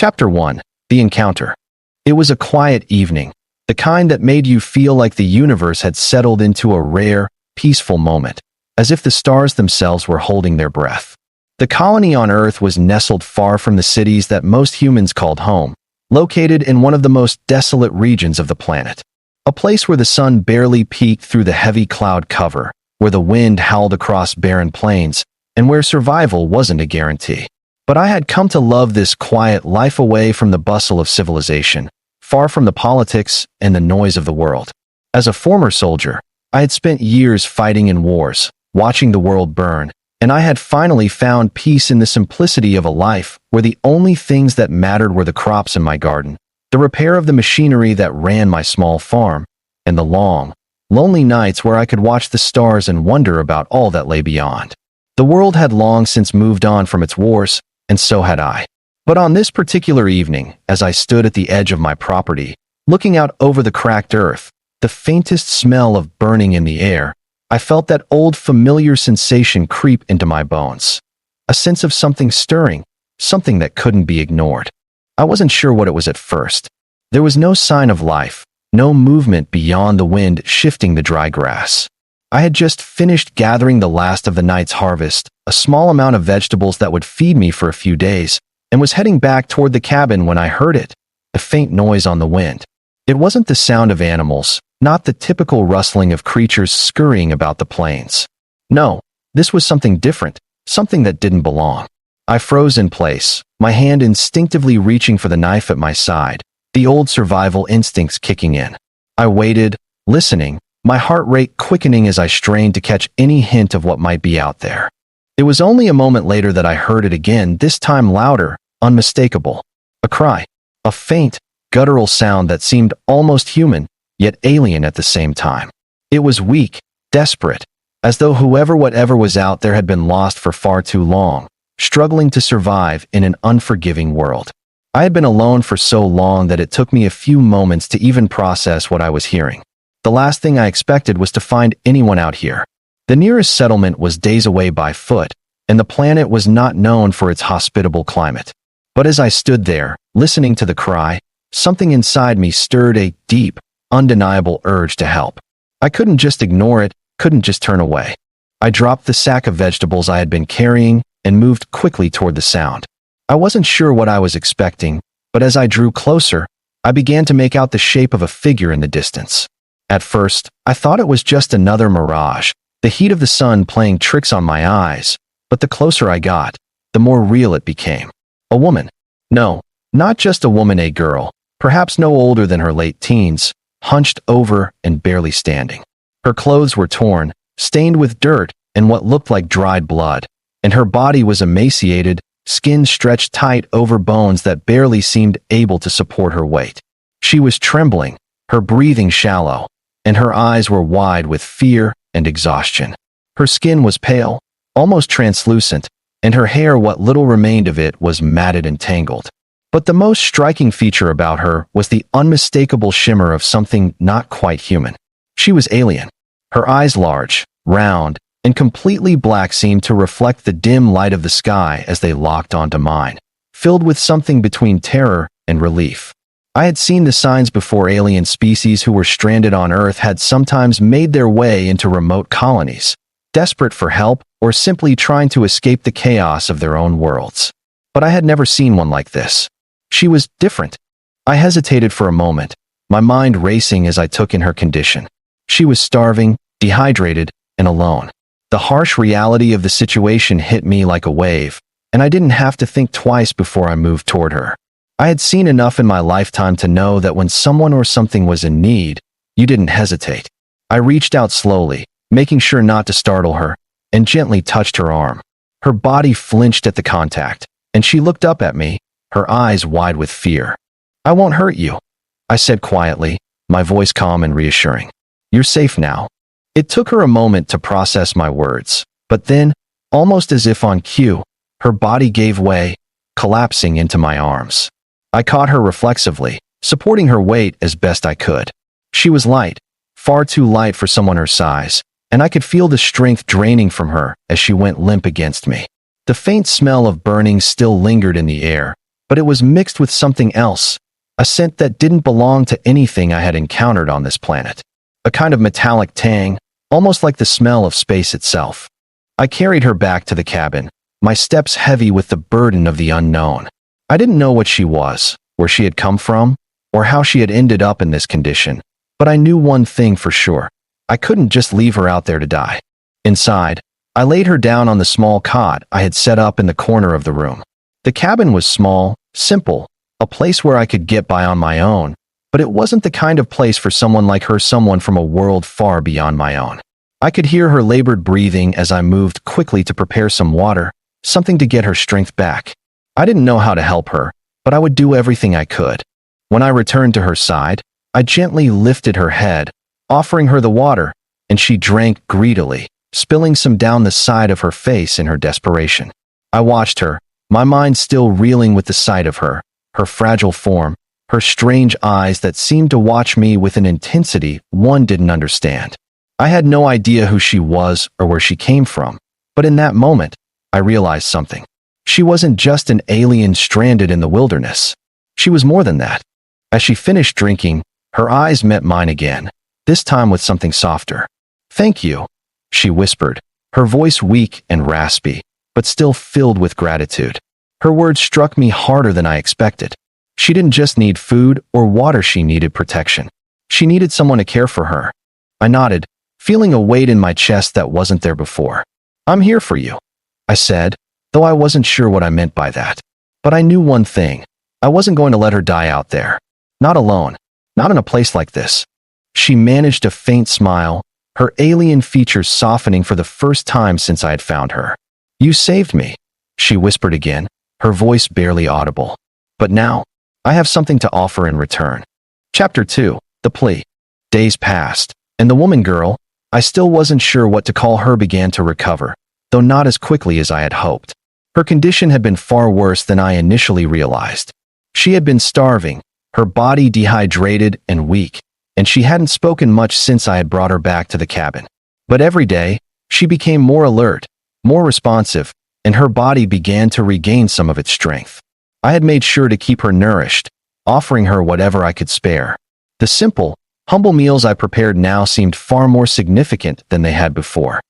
Chapter 1. The Encounter. It was a quiet evening, the kind that made you feel like the universe had settled into a rare, peaceful moment, as if the stars themselves were holding their breath. The colony on Earth was nestled far from the cities that most humans called home, located in one of the most desolate regions of the planet. A place where the sun barely peeked through the heavy cloud cover, where the wind howled across barren plains, and where survival wasn't a guarantee. But I had come to love this quiet life away from the bustle of civilization, far from the politics and the noise of the world. As a former soldier, I had spent years fighting in wars, watching the world burn, and I had finally found peace in the simplicity of a life where the only things that mattered were the crops in my garden, the repair of the machinery that ran my small farm, and the long, lonely nights where I could watch the stars and wonder about all that lay beyond. The world had long since moved on from its wars, and so had I. But on this particular evening, as I stood at the edge of my property, looking out over the cracked earth, the faintest smell of burning in the air, I felt that old familiar sensation creep into my bones. A sense of something stirring, something that couldn't be ignored. I wasn't sure what it was at first. There was no sign of life, no movement beyond the wind shifting the dry grass. I had just finished gathering the last of the night's harvest, a small amount of vegetables that would feed me for a few days, and was heading back toward the cabin when I heard it, a faint noise on the wind. It wasn't the sound of animals, not the typical rustling of creatures scurrying about the plains. No, this was something different, something that didn't belong. I froze in place, my hand instinctively reaching for the knife at my side, the old survival instincts kicking in. I waited, listening, my heart rate quickening as I strained to catch any hint of what might be out there. It was only a moment later that I heard it again, this time louder, unmistakable. A cry. A faint, guttural sound that seemed almost human, yet alien at the same time. It was weak, desperate, as though whatever was out there had been lost for far too long, struggling to survive in an unforgiving world. I had been alone for so long that it took me a few moments to even process what I was hearing. The last thing I expected was to find anyone out here. The nearest settlement was days away by foot, and the planet was not known for its hospitable climate. But as I stood there, listening to the cry, something inside me stirred a deep, undeniable urge to help. I couldn't just ignore it, couldn't just turn away. I dropped the sack of vegetables I had been carrying and moved quickly toward the sound. I wasn't sure what I was expecting, but as I drew closer, I began to make out the shape of a figure in the distance. At first, I thought it was just another mirage, the heat of the sun playing tricks on my eyes, but the closer I got, the more real it became. A woman. No, not just a woman, a girl, perhaps no older than her late teens, hunched over and barely standing. Her clothes were torn, stained with dirt and what looked like dried blood, and her body was emaciated, skin stretched tight over bones that barely seemed able to support her weight. She was trembling, her breathing shallow, and her eyes were wide with fear and exhaustion. Her skin was pale, almost translucent, and her hair, what little remained of it, was matted and tangled. But the most striking feature about her was the unmistakable shimmer of something not quite human. She was alien. Her eyes, large, round, and completely black, seemed to reflect the dim light of the sky as they locked onto mine, filled with something between terror and relief. I had seen the signs before. Alien species who were stranded on Earth had sometimes made their way into remote colonies, desperate for help or simply trying to escape the chaos of their own worlds. But I had never seen one like this. She was different. I hesitated for a moment, my mind racing as I took in her condition. She was starving, dehydrated, and alone. The harsh reality of the situation hit me like a wave, and I didn't have to think twice before I moved toward her. I had seen enough in my lifetime to know that when someone or something was in need, you didn't hesitate. I reached out slowly, making sure not to startle her, and gently touched her arm. Her body flinched at the contact, and she looked up at me, her eyes wide with fear. "I won't hurt you," I said quietly, my voice calm and reassuring. "You're safe now." It took her a moment to process my words, but then, almost as if on cue, her body gave way, collapsing into my arms. I caught her reflexively, supporting her weight as best I could. She was light, far too light for someone her size, and I could feel the strength draining from her as she went limp against me. The faint smell of burning still lingered in the air, but it was mixed with something else, a scent that didn't belong to anything I had encountered on this planet. A kind of metallic tang, almost like the smell of space itself. I carried her back to the cabin, my steps heavy with the burden of the unknown. I didn't know what she was, where she had come from, or how she had ended up in this condition, but I knew one thing for sure. I couldn't just leave her out there to die. Inside, I laid her down on the small cot I had set up in the corner of the room. The cabin was small, simple, a place where I could get by on my own, but it wasn't the kind of place for someone like her, someone from a world far beyond my own. I could hear her labored breathing as I moved quickly to prepare some water, something to get her strength back. I didn't know how to help her, but I would do everything I could. When I returned to her side, I gently lifted her head, offering her the water, and she drank greedily, spilling some down the side of her face in her desperation. I watched her, my mind still reeling with the sight of her fragile form, her strange eyes that seemed to watch me with an intensity one didn't understand. I had no idea who she was or where she came from, but in that moment, I realized something. She wasn't just an alien stranded in the wilderness. She was more than that. As she finished drinking, her eyes met mine again, this time with something softer. "Thank you," she whispered, her voice weak and raspy, but still filled with gratitude. Her words struck me harder than I expected. She didn't just need food or water, she needed protection. She needed someone to care for her. I nodded, feeling a weight in my chest that wasn't there before. "I'm here for you," I said, though I wasn't sure what I meant by that. But I knew one thing. I wasn't going to let her die out there. Not alone. Not in a place like this. She managed a faint smile, her alien features softening for the first time since I had found her. "You saved me," she whispered again, her voice barely audible. "But now, I have something to offer in return." Chapter 2, The Plea. Days passed, and the woman girl, I still wasn't sure what to call her, began to recover, though not as quickly as I had hoped. Her condition had been far worse than I initially realized. She had been starving, her body dehydrated and weak, and she hadn't spoken much since I had brought her back to the cabin. But every day, she became more alert, more responsive, and her body began to regain some of its strength. I had made sure to keep her nourished, offering her whatever I could spare. The simple, humble meals I prepared now seemed far more significant than they had before.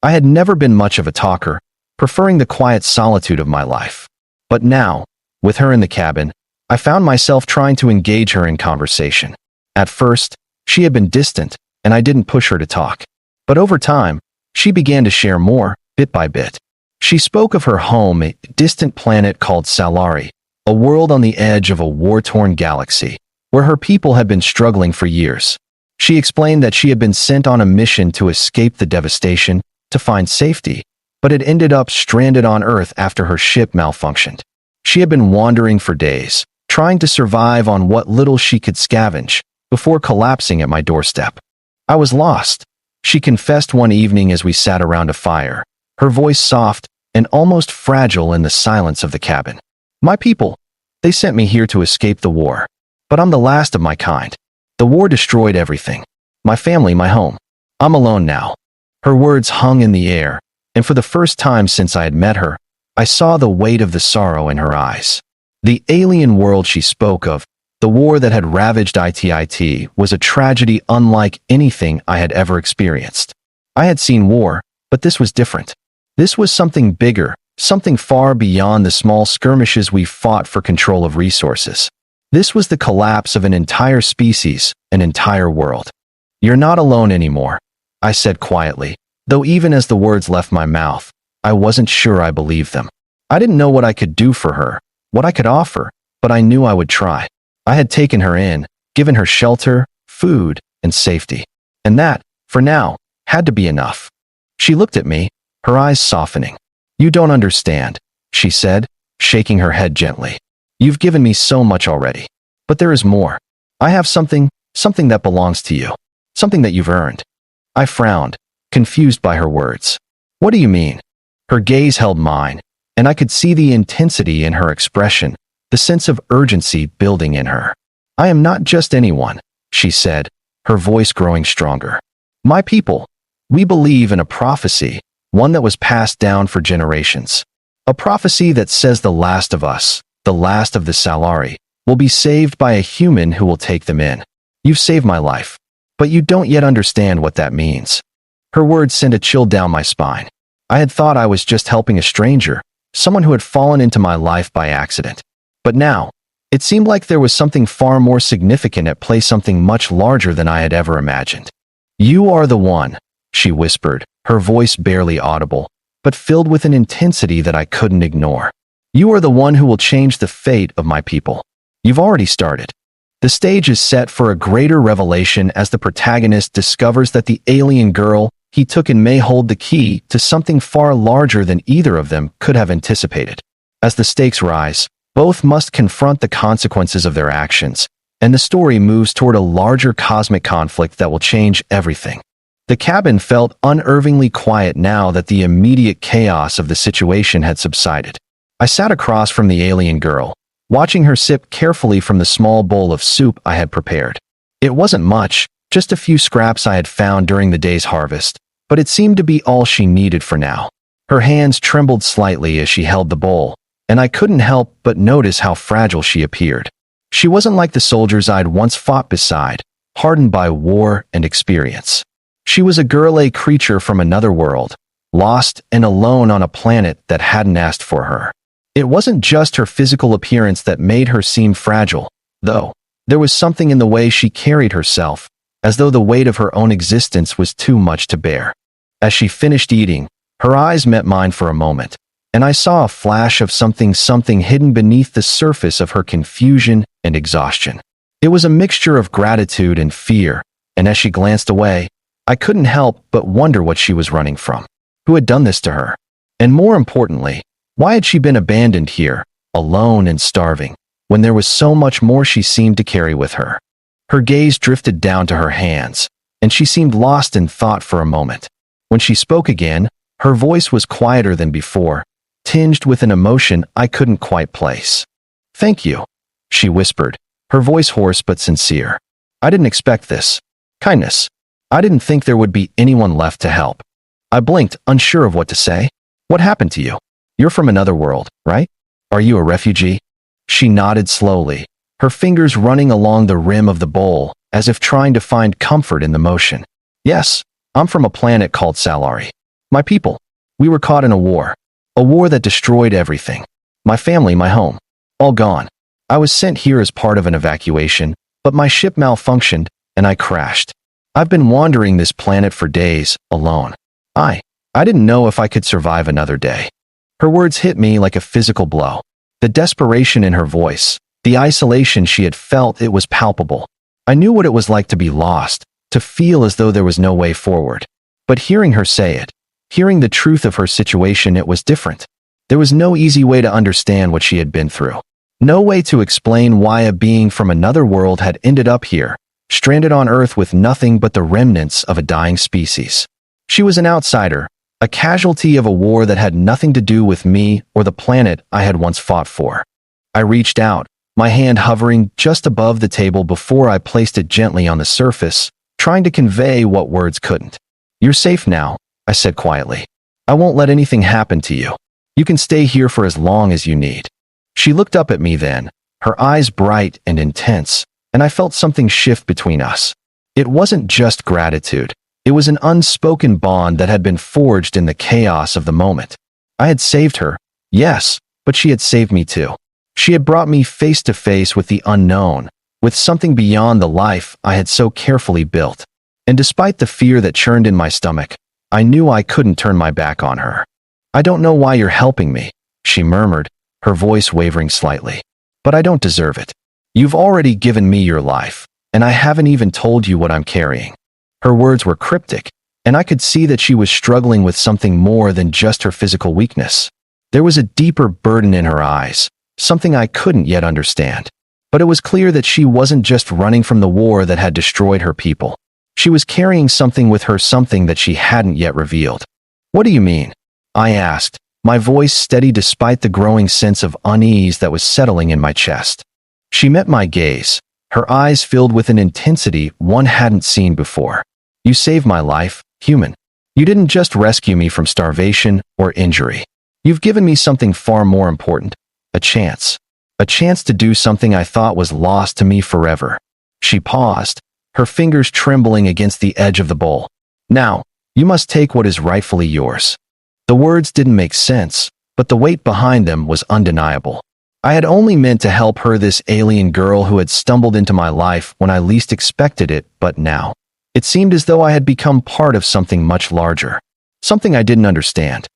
I had never been much of a talker, preferring the quiet solitude of my life. But now, with her in the cabin, I found myself trying to engage her in conversation. At first, she had been distant, and I didn't push her to talk. But over time, she began to share more, bit by bit. She spoke of her home, a distant planet called Salari, a world on the edge of a war-torn galaxy, where her people had been struggling for years. She explained that she had been sent on a mission to escape the devastation, to find safety, but had ended up stranded on Earth after her ship malfunctioned. She had been wandering for days, trying to survive on what little she could scavenge, before collapsing at my doorstep. "I was lost," she confessed one evening as we sat around a fire, her voice soft and almost fragile in the silence of the cabin. "My people, they sent me here to escape the war. But I'm the last of my kind. The war destroyed everything. My family, my home. I'm alone now." Her words hung in the air, and for the first time since I had met her, I saw the weight of the sorrow in her eyes. The alien world she spoke of, the war that had ravaged IT, was a tragedy unlike anything I had ever experienced. I had seen war, but this was different. This was something bigger, something far beyond the small skirmishes we fought for control of resources. This was the collapse of an entire species, an entire world. "You're not alone anymore," I said quietly, though even as the words left my mouth, I wasn't sure I believed them. I didn't know what I could do for her, what I could offer, but I knew I would try. I had taken her in, given her shelter, food, and safety. And that, for now, had to be enough. She looked at me, her eyes softening. "You don't understand," she said, shaking her head gently. "You've given me so much already. But there is more. I have something that belongs to you. Something that you've earned." I frowned, confused by her words. "What do you mean?" Her gaze held mine, and I could see the intensity in her expression, the sense of urgency building in her. "I am not just anyone," she said, her voice growing stronger. "My people, we believe in a prophecy, one that was passed down for generations. A prophecy that says the last of us, the last of the Salari, will be saved by a human who will take them in. You've saved my life, but you don't yet understand what that means." Her words sent a chill down my spine. I had thought I was just helping a stranger, someone who had fallen into my life by accident. But now, it seemed like there was something far more significant at play, something much larger than I had ever imagined. "You are the one," she whispered, her voice barely audible, but filled with an intensity that I couldn't ignore. "You are the one who will change the fate of my people. You've already started." The stage is set for a greater revelation as the protagonist discovers that the alien girl he took in may hold the key to something far larger than either of them could have anticipated. As the stakes rise, both must confront the consequences of their actions, and the story moves toward a larger cosmic conflict that will change everything. The cabin felt unnervingly quiet now that the immediate chaos of the situation had subsided. I sat across from the alien girl, watching her sip carefully from the small bowl of soup I had prepared. It wasn't much, just a few scraps I had found during the day's harvest, but it seemed to be all she needed for now. Her hands trembled slightly as she held the bowl, and I couldn't help but notice how fragile she appeared. She wasn't like the soldiers I'd once fought beside, hardened by war and experience. She was a girl, a creature from another world, lost and alone on a planet that hadn't asked for her. It wasn't just her physical appearance that made her seem fragile, though. There was something in the way she carried herself, as though the weight of her own existence was too much to bear. As she finished eating, her eyes met mine for a moment, and I saw a flash of something hidden beneath the surface of her confusion and exhaustion. It was a mixture of gratitude and fear, and as she glanced away, I couldn't help but wonder what she was running from. Who had done this to her? And more importantly, why had she been abandoned here, alone and starving, when there was so much more she seemed to carry with her? Her gaze drifted down to her hands, and she seemed lost in thought for a moment. When she spoke again, her voice was quieter than before, tinged with an emotion I couldn't quite place. "Thank you," she whispered, her voice hoarse but sincere. "I didn't expect this. Kindness. I didn't think there would be anyone left to help." I blinked, unsure of what to say. "What happened to you? You're from another world, right? Are you a refugee?" She nodded slowly, her fingers running along the rim of the bowl, as if trying to find comfort in the motion. "Yes, I'm from a planet called Salari. My people. We were caught in a war that destroyed everything. My family, my home, all gone. I was sent here as part of an evacuation, but my ship malfunctioned, and I crashed. I've been wandering this planet for days, alone. I didn't know if I could survive another day." Her words hit me like a physical blow. The desperation in her voice, the isolation she had felt, it was palpable. I knew what it was like to be lost, to feel as though there was no way forward. But hearing her say it, hearing the truth of her situation, it was different. There was no easy way to understand what she had been through. No way to explain why a being from another world had ended up here, stranded on Earth with nothing but the remnants of a dying species. She was an outsider, a casualty of a war that had nothing to do with me or the planet I had once fought for. I reached out, my hand hovering just above the table before I placed it gently on the surface, trying to convey what words couldn't. "You're safe now," I said quietly. "I won't let anything happen to you. You can stay here for as long as you need." She looked up at me then, her eyes bright and intense, and I felt something shift between us. It wasn't just gratitude. It was an unspoken bond that had been forged in the chaos of the moment. I had saved her, yes, but she had saved me too. She had brought me face to face with the unknown, with something beyond the life I had so carefully built. And despite the fear that churned in my stomach, I knew I couldn't turn my back on her. "I don't know why you're helping me," she murmured, her voice wavering slightly. "But I don't deserve it. You've already given me your life, and I haven't even told you what I'm carrying." Her words were cryptic, and I could see that she was struggling with something more than just her physical weakness. There was a deeper burden in her eyes, something I couldn't yet understand. But it was clear that she wasn't just running from the war that had destroyed her people. She was carrying something with her, something that she hadn't yet revealed. "What do you mean?" I asked, my voice steady despite the growing sense of unease that was settling in my chest. She met my gaze, her eyes filled with an intensity one hadn't seen before. "You saved my life, human. You didn't just rescue me from starvation or injury. You've given me something far more important, a chance." A chance to do something I thought was lost to me forever. She paused, her fingers trembling against the edge of the bowl. Now, you must take what is rightfully yours. The words didn't make sense, but the weight behind them was undeniable. I had only meant to help her, this alien girl who had stumbled into my life when I least expected it, but now, it seemed as though I had become part of something much larger. Something I didn't understand.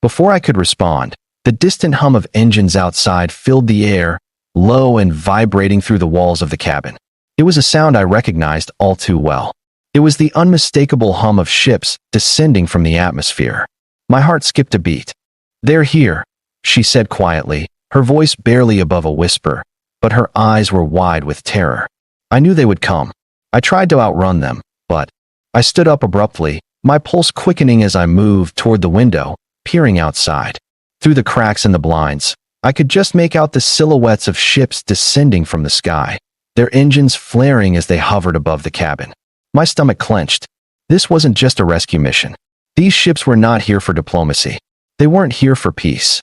Before I could respond, the distant hum of engines outside filled the air, low and vibrating through the walls of the cabin. It was a sound I recognized all too well. It was the unmistakable hum of ships descending from the atmosphere. My heart skipped a beat. "They're here," she said quietly, her voice barely above a whisper, but her eyes were wide with terror. I knew they would come. I tried to outrun them, but I stood up abruptly, my pulse quickening as I moved toward the window, peering outside. Through the cracks in the blinds, I could just make out the silhouettes of ships descending from the sky, their engines flaring as they hovered above the cabin. My stomach clenched. This wasn't just a rescue mission. These ships were not here for diplomacy. They weren't here for peace.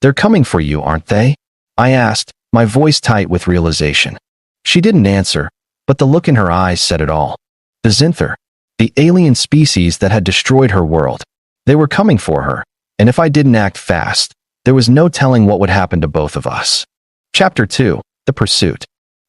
"They're coming for you, aren't they?" I asked, my voice tight with realization. She didn't answer, but the look in her eyes said it all. The Zinther, the alien species that had destroyed her world. They were coming for her, and if I didn't act fast, there was no telling what would happen to both of us. Chapter 2, The Pursuit.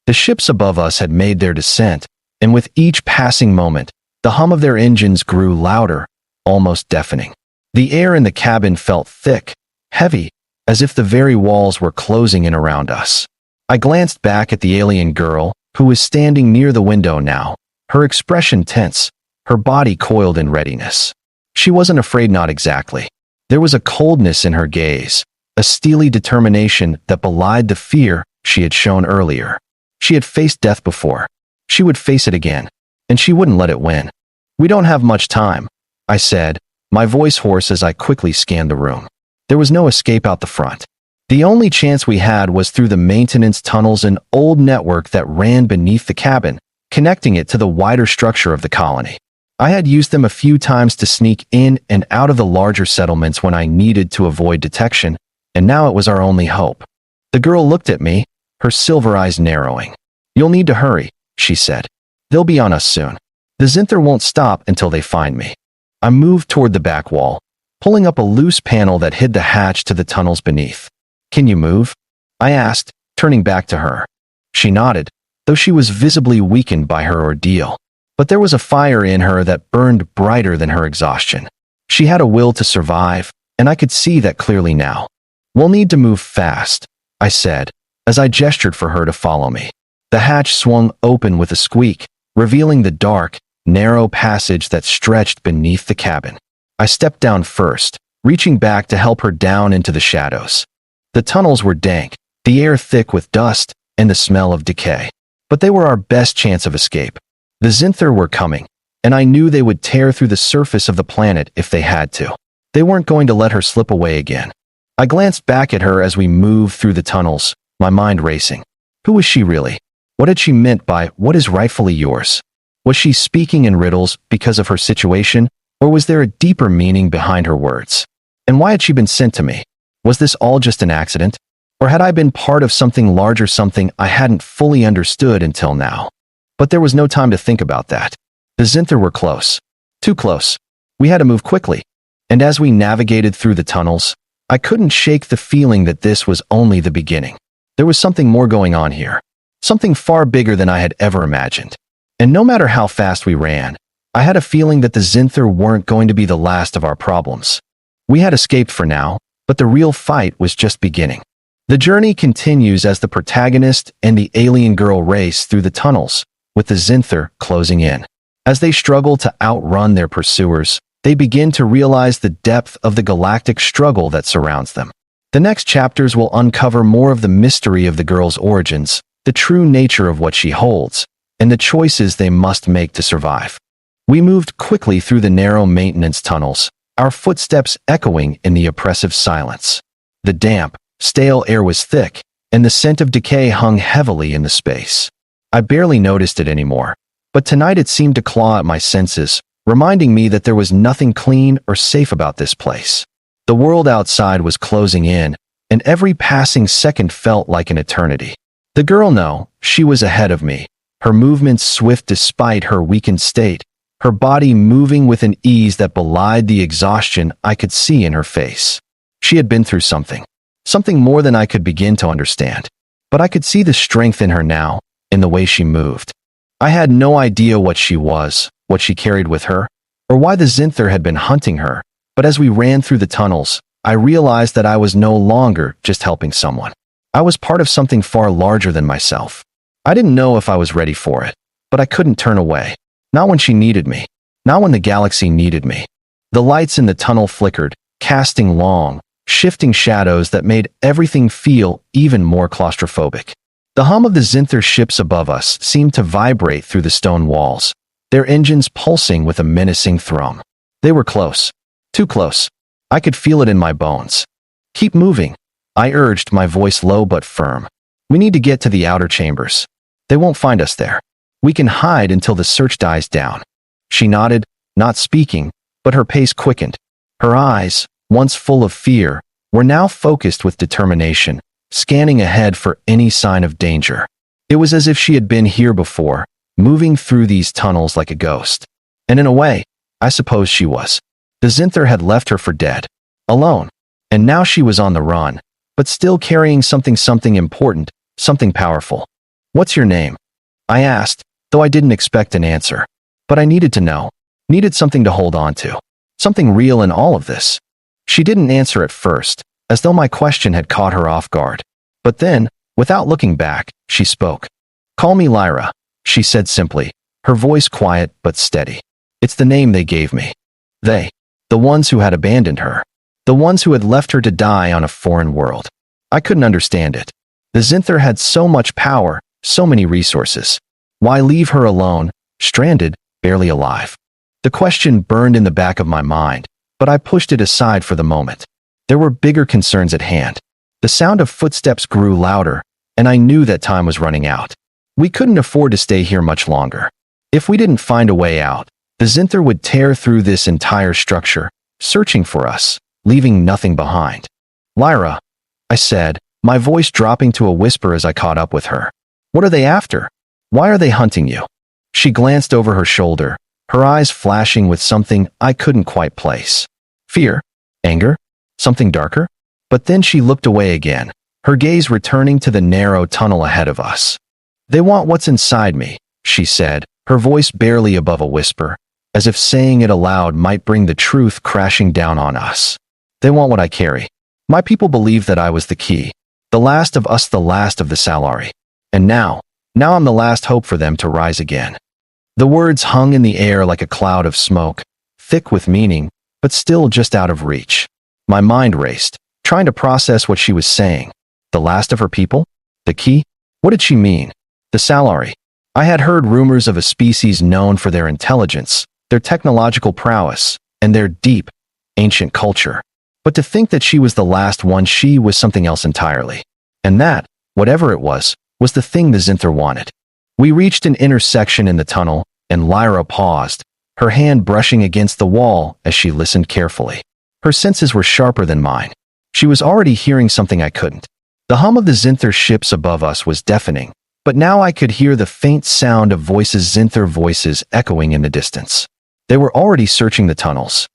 The ships above us had made their descent, and with each passing moment, the hum of their engines grew louder, almost deafening. The air in the cabin felt thick, heavy, as if the very walls were closing in around us. I glanced back at the alien girl, who was standing near the window now, her expression tense, her body coiled in readiness. She wasn't afraid, not exactly. There was a coldness in her gaze, a steely determination that belied the fear she had shown earlier. She had faced death before. She would face it again, and she wouldn't let it win. "We don't have much time," I said, my voice hoarse as I quickly scanned the room. There was no escape out the front. The only chance we had was through the maintenance tunnels, an old network that ran beneath the cabin, connecting it to the wider structure of the colony. I had used them a few times to sneak in and out of the larger settlements when I needed to avoid detection, and now it was our only hope. The girl looked at me, her silver eyes narrowing. "You'll need to hurry," she said. "They'll be on us soon. The Zinther won't stop until they find me." I moved toward the back wall, pulling up a loose panel that hid the hatch to the tunnels beneath. "Can you move?" I asked, turning back to her. She nodded, though she was visibly weakened by her ordeal. But there was a fire in her that burned brighter than her exhaustion. She had a will to survive, and I could see that clearly now. "We'll need to move fast," I said, as I gestured for her to follow me. The hatch swung open with a squeak, revealing the dark, narrow passage that stretched beneath the cabin. I stepped down first, reaching back to help her down into the shadows. The tunnels were dank, the air thick with dust and the smell of decay. But they were our best chance of escape. The Zinther were coming, and I knew they would tear through the surface of the planet if they had to. They weren't going to let her slip away again. I glanced back at her as we moved through the tunnels, my mind racing. Who was she really? What had she meant by "what is rightfully yours"? Was she speaking in riddles because of her situation, or was there a deeper meaning behind her words? And why had she been sent to me? Was this all just an accident? Or had I been part of something larger, something I hadn't fully understood until now? But there was no time to think about that. The Zinther were close. Too close. We had to move quickly. And as we navigated through the tunnels, I couldn't shake the feeling that this was only the beginning. There was something more going on here. Something far bigger than I had ever imagined. And no matter how fast we ran, I had a feeling that the Zinther weren't going to be the last of our problems. We had escaped for now, but the real fight was just beginning. The journey continues as the protagonist and the alien girl race through the tunnels, with the Zinther closing in. As they struggle to outrun their pursuers, they begin to realize the depth of the galactic struggle that surrounds them. The next chapters will uncover more of the mystery of the girl's origins, the true nature of what she holds, and the choices they must make to survive. We moved quickly through the narrow maintenance tunnels, our footsteps echoing in the oppressive silence. The damp, stale air was thick, and the scent of decay hung heavily in the space. I barely noticed it anymore, but tonight it seemed to claw at my senses, reminding me that there was nothing clean or safe about this place. The world outside was closing in, and every passing second felt like an eternity. The girl, no, she was ahead of me, her movements swift despite her weakened state, her body moving with an ease that belied the exhaustion I could see in her face. She had been through something more than I could begin to understand. But I could see the strength in her now, in the way she moved. I had no idea what she was, what she carried with her, or why the Zinther had been hunting her, but as we ran through the tunnels, I realized that I was no longer just helping someone. I was part of something far larger than myself. I didn't know if I was ready for it, but I couldn't turn away. Not when she needed me. Not when the galaxy needed me. The lights in the tunnel flickered, casting long, shifting shadows that made everything feel even more claustrophobic. The hum of the Zinther ships above us seemed to vibrate through the stone walls, their engines pulsing with a menacing thrum. They were close. Too close. I could feel it in my bones. Keep moving, I urged, my voice low but firm. We need to get to the outer chambers. They won't find us there. We can hide until the search dies down. She nodded, not speaking, but her pace quickened. Her eyes, once full of fear, were now focused with determination, scanning ahead for any sign of danger. It was as if she had been here before, moving through these tunnels like a ghost. And in a way, I suppose she was. The Zinther had left her for dead, alone, and now she was on the run, but still carrying something important, something powerful. What's your name? I asked, though I didn't expect an answer. But I needed to know, needed something to hold on to, something real in all of this. She didn't answer at first, as though my question had caught her off guard. But then, without looking back, she spoke. Call me Lyra, she said simply, her voice quiet but steady. It's the name they gave me. They, the ones who had abandoned her, the ones who had left her to die on a foreign world. I couldn't understand it. The Zinther had so much power, so many resources. Why leave her alone, stranded, barely alive? The question burned in the back of my mind, but I pushed it aside for the moment. There were bigger concerns at hand. The sound of footsteps grew louder, and I knew that time was running out. We couldn't afford to stay here much longer. If we didn't find a way out, the Zinther would tear through this entire structure, searching for us, leaving nothing behind. Lyra, I said, my voice dropping to a whisper as I caught up with her. What are they after? Why are they hunting you? She glanced over her shoulder, her eyes flashing with something I couldn't quite place. Fear? Anger? Something darker? But then she looked away again, her gaze returning to the narrow tunnel ahead of us. They want what's inside me, she said, her voice barely above a whisper, as if saying it aloud might bring the truth crashing down on us. They want what I carry. My people believed that I was the key, the last of us, the last of the Salari. And now I'm the last hope for them to rise again. The words hung in the air like a cloud of smoke, thick with meaning, but still just out of reach. My mind raced, trying to process what she was saying. The last of her people? The key? What did she mean? The Salari. I had heard rumors of a species known for their intelligence, their technological prowess, and their deep, ancient culture. But to think that she was the last one, she was something else entirely. And that, whatever it was the thing the Zinther wanted. We reached an intersection in the tunnel, and Lyra paused, her hand brushing against the wall as she listened carefully. Her senses were sharper than mine. She was already hearing something I couldn't. The hum of the Zinther ships above us was deafening, but now I could hear the faint sound of voices, Zinther voices echoing in the distance. They were already searching the tunnels.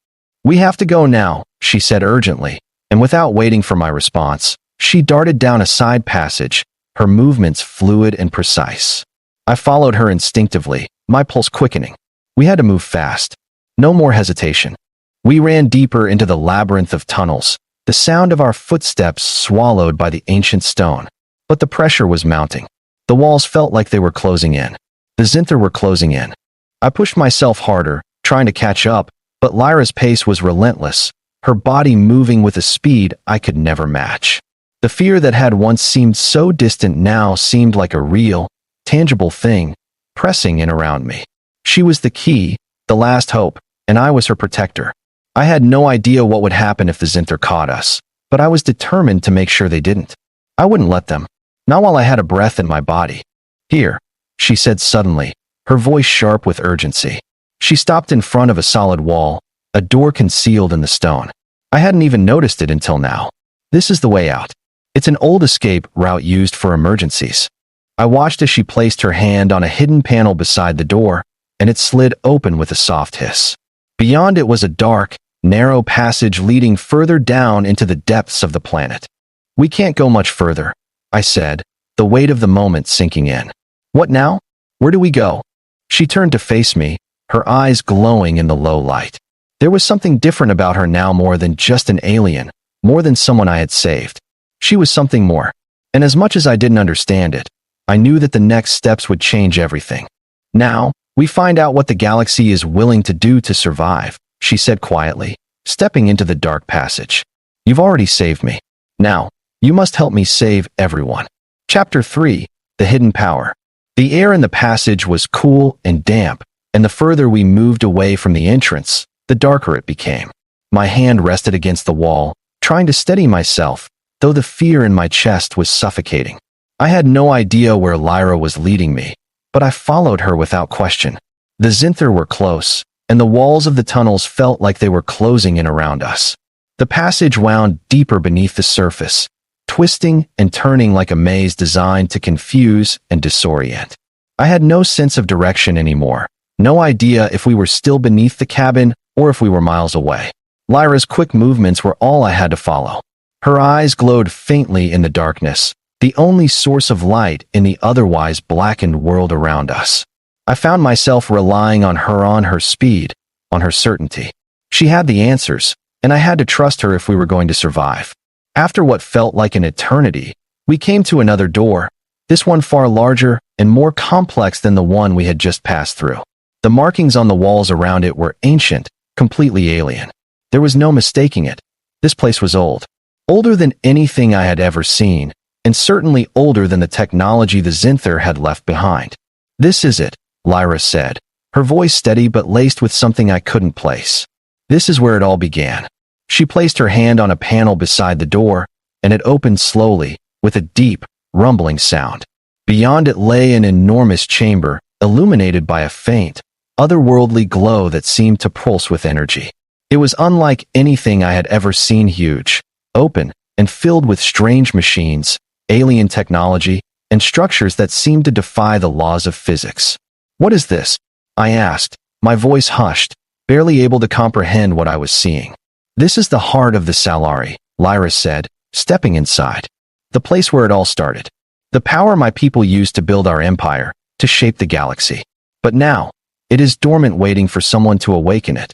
We have to go now, she said urgently, and without waiting for my response, she darted down a side passage, her movements fluid and precise. I followed her instinctively, my pulse quickening. We had to move fast. No more hesitation. We ran deeper into the labyrinth of tunnels, the sound of our footsteps swallowed by the ancient stone. But the pressure was mounting. The walls felt like they were closing in. The Zinther were closing in. I pushed myself harder, trying to catch up, but Lyra's pace was relentless, her body moving with a speed I could never match. The fear that had once seemed so distant now seemed like a real, tangible thing, pressing in around me. She was the key, the last hope, and I was her protector. I had no idea what would happen if the Zinther caught us, but I was determined to make sure they didn't. I wouldn't let them, not while I had a breath in my body. Here, she said suddenly, her voice sharp with urgency. She stopped in front of a solid wall, a door concealed in the stone. I hadn't even noticed it until now. This is the way out. It's an old escape route used for emergencies. I watched as she placed her hand on a hidden panel beside the door, and it slid open with a soft hiss. Beyond it was a dark, narrow passage leading further down into the depths of the planet. "We can't go much further," I said, the weight of the moment sinking in. "What now? Where do we go?" She turned to face me, her eyes glowing in the low light. There was something different about her now, more than just an alien, more than someone I had saved. She was something more. And as much as I didn't understand it, I knew that the next steps would change everything. "Now, we find out what the galaxy is willing to do to survive," she said quietly, stepping into the dark passage. "You've already saved me. Now, you must help me save everyone." Chapter 3: The Hidden Power. The air in the passage was cool and damp, and the further we moved away from the entrance, the darker it became. My hand rested against the wall, trying to steady myself, though the fear in my chest was suffocating. I had no idea where Lyra was leading me, but I followed her without question. The Zinther were close, and the walls of the tunnels felt like they were closing in around us. The passage wound deeper beneath the surface, twisting and turning like a maze designed to confuse and disorient. I had no sense of direction anymore, no idea if we were still beneath the cabin or if we were miles away. Lyra's quick movements were all I had to follow. Her eyes glowed faintly in the darkness, the only source of light in the otherwise blackened world around us. I found myself relying on her speed, on her certainty. She had the answers, and I had to trust her if we were going to survive. After what felt like an eternity, we came to another door, this one far larger and more complex than the one we had just passed through. The markings on the walls around it were ancient, completely alien. There was no mistaking it. This place was old. Older than anything I had ever seen, and certainly older than the technology the Zinther had left behind. "This is it," Lyra said, her voice steady but laced with something I couldn't place. "This is where it all began." She placed her hand on a panel beside the door, and it opened slowly, with a deep, rumbling sound. Beyond it lay an enormous chamber, illuminated by a faint, otherworldly glow that seemed to pulse with energy. It was unlike anything I had ever seen, huge, open, and filled with strange machines, alien technology, and structures that seemed to defy the laws of physics. "What is this?" I asked, my voice hushed, barely able to comprehend what I was seeing. "This is the heart of the Salari," Lyra said, stepping inside. "The place where it all started. The power my people used to build our empire, to shape the galaxy. But now, it is dormant, waiting for someone to awaken it."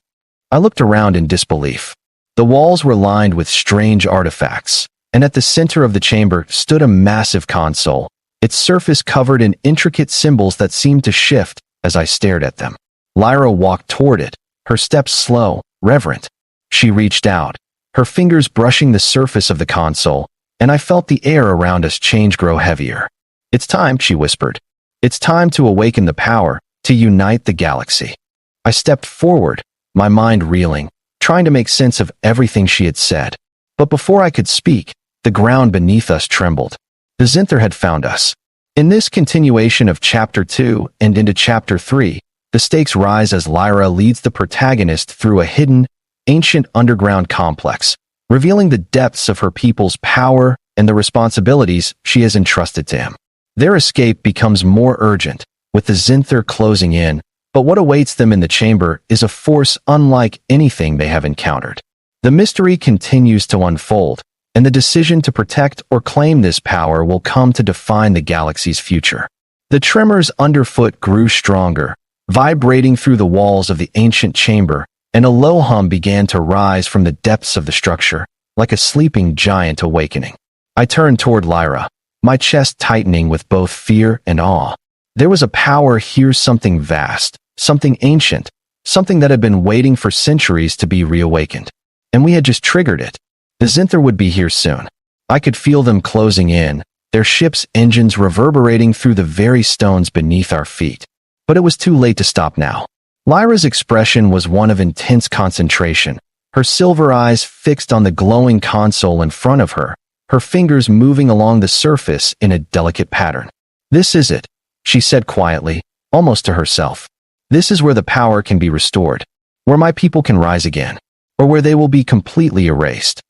I looked around in disbelief. The walls were lined with strange artifacts, and at the center of the chamber stood a massive console, its surface covered in intricate symbols that seemed to shift as I stared at them. Lyra walked toward it, her steps slow, reverent. She reached out, her fingers brushing the surface of the console, and I felt the air around us grow heavier. "It's time," she whispered. "It's time to awaken the power, to unite the galaxy." I stepped forward, my mind reeling, trying to make sense of everything she had said. But before I could speak, the ground beneath us trembled. The Zinther had found us. In this continuation of Chapter 2 and into Chapter 3, the stakes rise as Lyra leads the protagonist through a hidden, ancient underground complex, revealing the depths of her people's power and the responsibilities she has entrusted to him. Their escape becomes more urgent, with the Zinther closing in, but what awaits them in the chamber is a force unlike anything they have encountered. The mystery continues to unfold, and the decision to protect or claim this power will come to define the galaxy's future. The tremors underfoot grew stronger, vibrating through the walls of the ancient chamber, and a low hum began to rise from the depths of the structure, like a sleeping giant awakening. I turned toward Lyra, my chest tightening with both fear and awe. There was a power here, something vast, something ancient, something that had been waiting for centuries to be reawakened. And we had just triggered it. The Zinther would be here soon. I could feel them closing in, their ship's engines reverberating through the very stones beneath our feet. But it was too late to stop now. Lyra's expression was one of intense concentration, her silver eyes fixed on the glowing console in front of her, her fingers moving along the surface in a delicate pattern. "This is it," she said quietly, almost to herself. "This is where the power can be restored, where my people can rise again, or where they will be completely erased."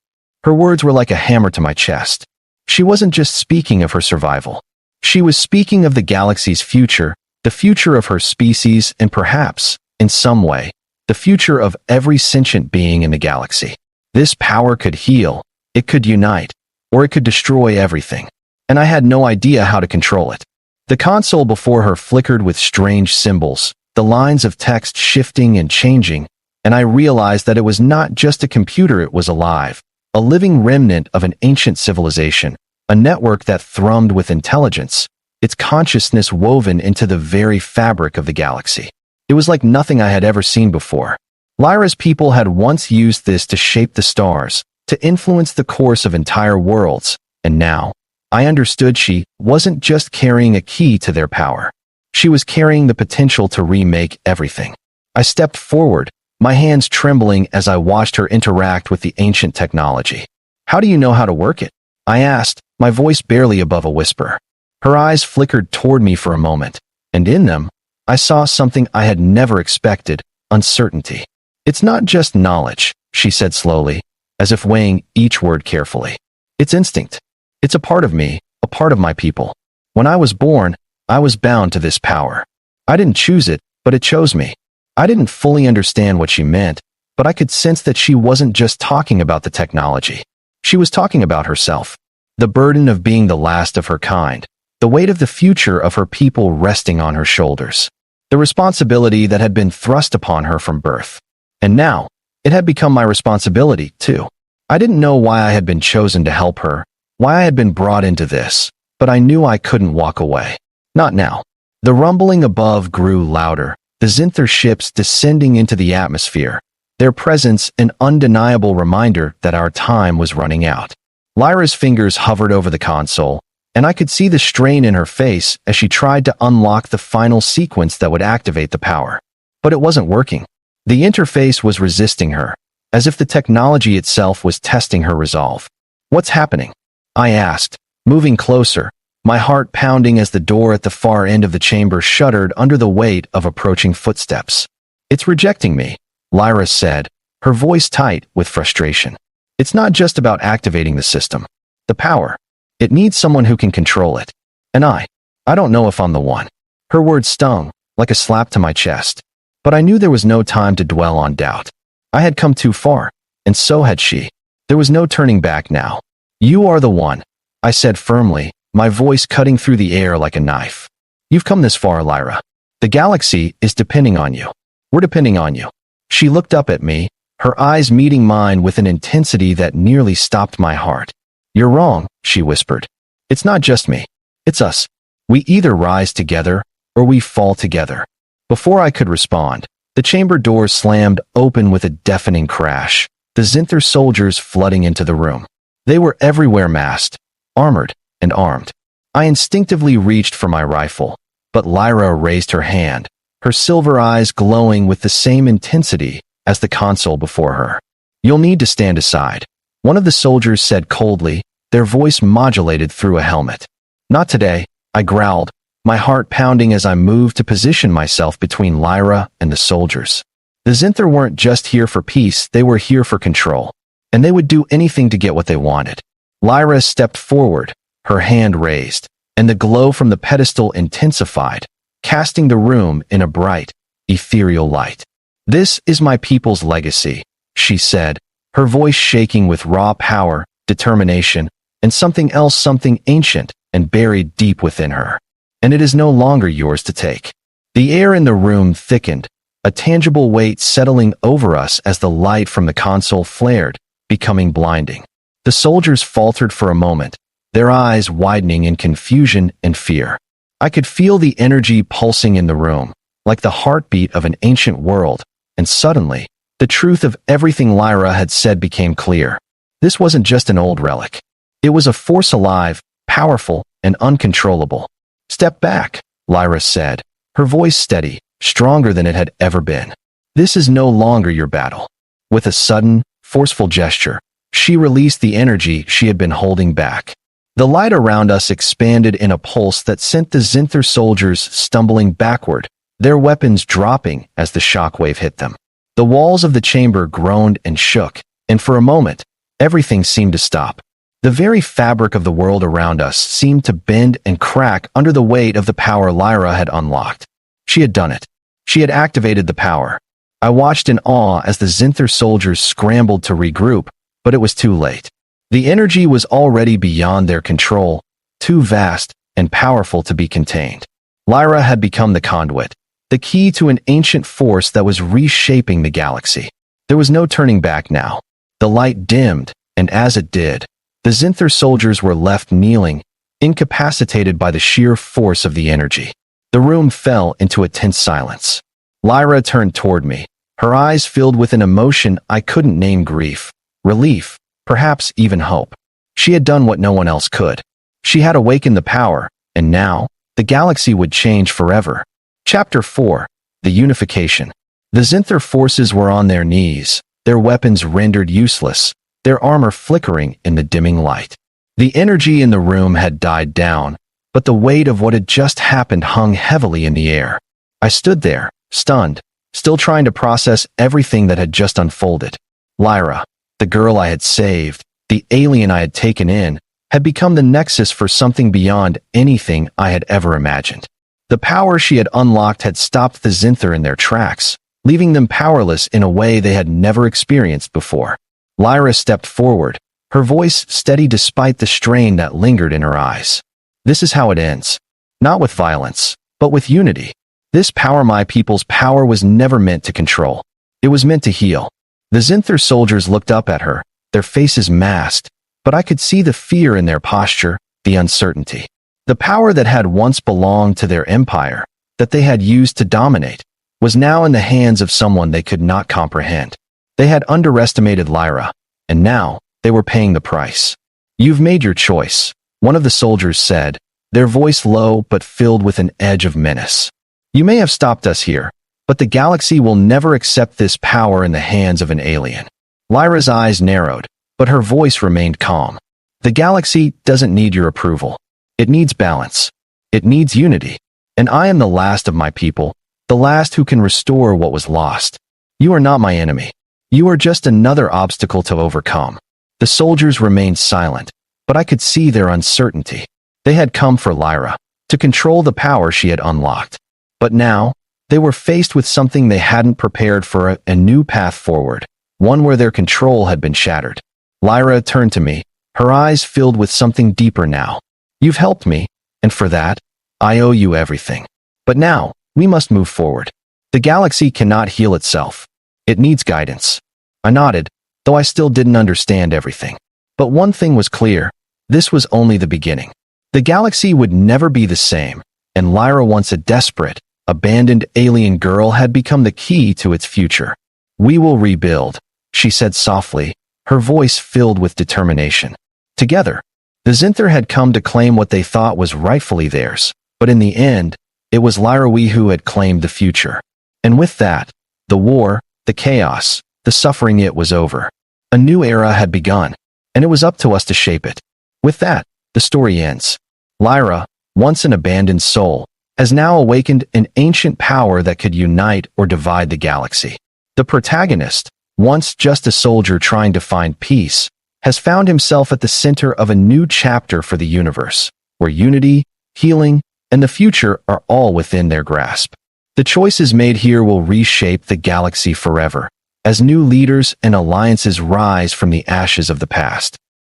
Her words were like a hammer to my chest. She wasn't just speaking of her survival. She was speaking of the galaxy's future, the future of her species, and perhaps, in some way, the future of every sentient being in the galaxy. This power could heal, it could unite, or it could destroy everything. And I had no idea how to control it. The console before her flickered with strange symbols, the lines of text shifting and changing, and I realized that it was not just a computer, it was alive, a living remnant of an ancient civilization, a network that thrummed with intelligence, its consciousness woven into the very fabric of the galaxy. It was like nothing I had ever seen before. Lyra's people had once used this to shape the stars, to influence the course of entire worlds, and now, I understood she wasn't just carrying a key to their power. She was carrying the potential to remake everything. I stepped forward, my hands trembling as I watched her interact with the ancient technology. "How do you know how to work it?" I asked, my voice barely above a whisper. Her eyes flickered toward me for a moment, and in them, I saw something I had never expected: uncertainty. "It's not just knowledge," she said slowly, as if weighing each word carefully. "It's instinct. It's a part of me, a part of my people. When I was born, I was bound to this power. I didn't choose it, but it chose me." I didn't fully understand what she meant, but I could sense that she wasn't just talking about the technology. She was talking about herself. The burden of being the last of her kind, the weight of the future of her people resting on her shoulders, the responsibility that had been thrust upon her from birth. And now, it had become my responsibility, too. I didn't know why I had been chosen to help her, why I had been brought into this, but I knew I couldn't walk away. Not now. The rumbling above grew louder, the Zinther ships descending into the atmosphere, their presence an undeniable reminder that our time was running out. Lyra's fingers hovered over the console, and I could see the strain in her face as she tried to unlock the final sequence that would activate the power. But it wasn't working. The interface was resisting her, as if the technology itself was testing her resolve. "What's happening?" I asked, moving closer, my heart pounding as the door at the far end of the chamber shuddered under the weight of approaching footsteps. "It's rejecting me," Lyra said, her voice tight with frustration. "It's not just about activating the system. The power. It needs someone who can control it. And I don't know if I'm the one." Her words stung, like a slap to my chest. But I knew there was no time to dwell on doubt. I had come too far, and so had she. There was no turning back now. "You are the one," I said firmly, my voice cutting through the air like a knife. "You've come this far, Lyra. The galaxy is depending on you. We're depending on you." She looked up at me, her eyes meeting mine with an intensity that nearly stopped my heart. "You're wrong," she whispered. "It's not just me. It's us. We either rise together, or we fall together." Before I could respond, the chamber doors slammed open with a deafening crash, the Zinther soldiers flooding into the room. They were everywhere, masked, armored, and armed. I instinctively reached for my rifle, but Lyra raised her hand, her silver eyes glowing with the same intensity as the console before her. "You'll need to stand aside," one of the soldiers said coldly, their voice modulated through a helmet. "Not today," I growled, my heart pounding as I moved to position myself between Lyra and the soldiers. The Zinther weren't just here for peace, they were here for control, and they would do anything to get what they wanted. Lyra stepped forward, her hand raised, and the glow from the pedestal intensified, casting the room in a bright, ethereal light. "This is my people's legacy," she said, her voice shaking with raw power, determination, and something else, something ancient and buried deep within her. "And it is no longer yours to take." The air in the room thickened, a tangible weight settling over us as the light from the console flared, becoming blinding. The soldiers faltered for a moment, their eyes widening in confusion and fear. I could feel the energy pulsing in the room, like the heartbeat of an ancient world, and suddenly, the truth of everything Lyra had said became clear. This wasn't just an old relic. It was a force alive, powerful, and uncontrollable. "Step back," Lyra said, her voice steady, stronger than it had ever been. "This is no longer your battle." With a sudden, forceful gesture, she released the energy she had been holding back. The light around us expanded in a pulse that sent the Zinther soldiers stumbling backward, their weapons dropping as the shockwave hit them. The walls of the chamber groaned and shook, and for a moment, everything seemed to stop. The very fabric of the world around us seemed to bend and crack under the weight of the power Lyra had unlocked. She had done it. She had activated the power. I watched in awe as the Zinther soldiers scrambled to regroup, but it was too late. The energy was already beyond their control, too vast and powerful to be contained. Lyra had become the conduit, the key to an ancient force that was reshaping the galaxy. There was no turning back now. The light dimmed, and as it did, the Zinther soldiers were left kneeling, incapacitated by the sheer force of the energy. The room fell into a tense silence. Lyra turned toward me, her eyes filled with an emotion I couldn't name: grief, relief, perhaps even hope. She had done what no one else could. She had awakened the power, and now, the galaxy would change forever. Chapter 4. The Unification. The Zinther forces were on their knees, their weapons rendered useless, their armor flickering in the dimming light. The energy in the room had died down, but the weight of what had just happened hung heavily in the air. I stood there, stunned, still trying to process everything that had just unfolded. Lyra, the girl I had saved, the alien I had taken in, had become the nexus for something beyond anything I had ever imagined. The power she had unlocked had stopped the Zinther in their tracks, leaving them powerless in a way they had never experienced before. Lyra stepped forward, her voice steady despite the strain that lingered in her eyes. This is how it ends. Not with violence, but with unity. This power, my people's power, was never meant to control. It was meant to heal. The Zinther soldiers looked up at her, their faces masked, but I could see the fear in their posture, the uncertainty. The power that had once belonged to their empire, that they had used to dominate, was now in the hands of someone they could not comprehend. They had underestimated Lyra, and now they were paying the price. "You've made your choice," one of the soldiers said, their voice low but filled with an edge of menace. "You may have stopped us here, but the galaxy will never accept this power in the hands of an alien." Lyra's eyes narrowed, but her voice remained calm. "The galaxy doesn't need your approval. It needs balance. It needs unity. And I am the last of my people, the last who can restore what was lost. You are not my enemy. You are just another obstacle to overcome." The soldiers remained silent, but I could see their uncertainty. They had come for Lyra, to control the power she had unlocked. But now, they were faced with something they hadn't prepared for: a new path forward, one where their control had been shattered. Lyra turned to me, her eyes filled with something deeper now. "You've helped me, and for that, I owe you everything. But now, we must move forward. The galaxy cannot heal itself. It needs guidance." I nodded, though I still didn't understand everything. But one thing was clear: this was only the beginning. The galaxy would never be the same, and Lyra, once a desperate, abandoned alien girl, had become the key to its future. "We will rebuild," she said softly, her voice filled with determination. Together, the Zinther had come to claim what they thought was rightfully theirs, but in the end, it was Lyra who had claimed the future. And with that, the war, the chaos, the suffering, it was over. A new era had begun, and it was up to us to shape it. With that, the story ends. Lyra, once an abandoned soul, has now awakened an ancient power that could unite or divide the galaxy. The protagonist, once just a soldier trying to find peace, has found himself at the center of a new chapter for the universe, where unity, healing, and the future are all within their grasp. The choices made here will reshape the galaxy forever, as new leaders and alliances rise from the ashes of the past.